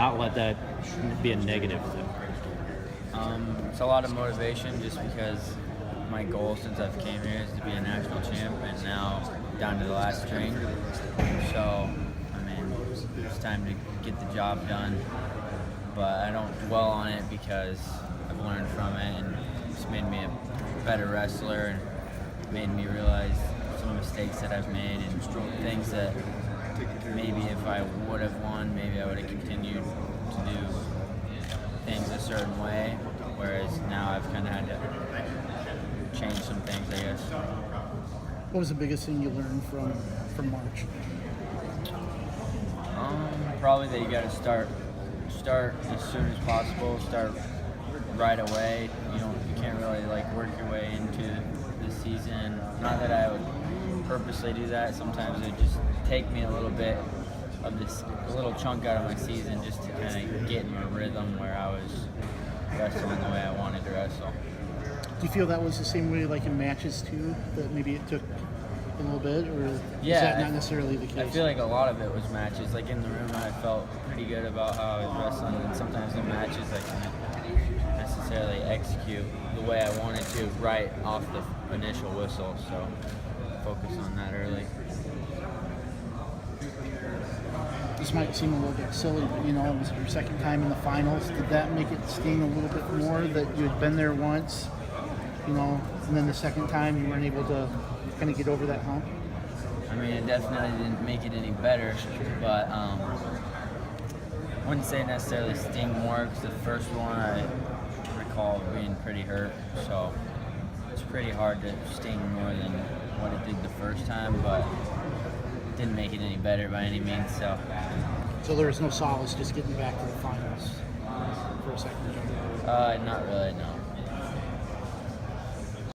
not let that be a negative thing? It's a lot of motivation just because my goal since I've came here is to be a national champ, and now down to the last string. So, I mean, it's time to get the job done. But I don't dwell on it because I've learned from it, and it's made me a better wrestler and made me realize some mistakes that I've made and things that maybe if I would have won, maybe I would have continued to do things a certain way, whereas now I've kind of had to change some things, I guess. What was the biggest thing you learned from March? Probably that you got to start as soon as possible. Start right away. You can't really work your way into the season. Not that I would purposely do that. Sometimes it would just take me a little bit of a little chunk out of my season just to kind of get in a rhythm where I was wrestling the way I wanted to wrestle. Do you feel that was the same way in matches too? That maybe it took a little bit, or is that not necessarily the case? I feel like a lot of it was matches. In the room, I felt pretty good about how I was wrestling, and sometimes in matches I couldn't necessarily execute the way I wanted to right off the initial whistle. So focus on that early. This might seem a little bit silly, but it was your second time in the finals. Did that make it sting a little bit more that you had been there once, and then the second time you weren't able to kind of get over that hump? I mean, it definitely didn't make it any better, but I wouldn't say necessarily sting more because the first one I recall being pretty hurt, so it's pretty hard to sting more than what it did the first time, but it didn't make it any better by any means. So there was no solace just getting back to the finals for a second time? Not really, no.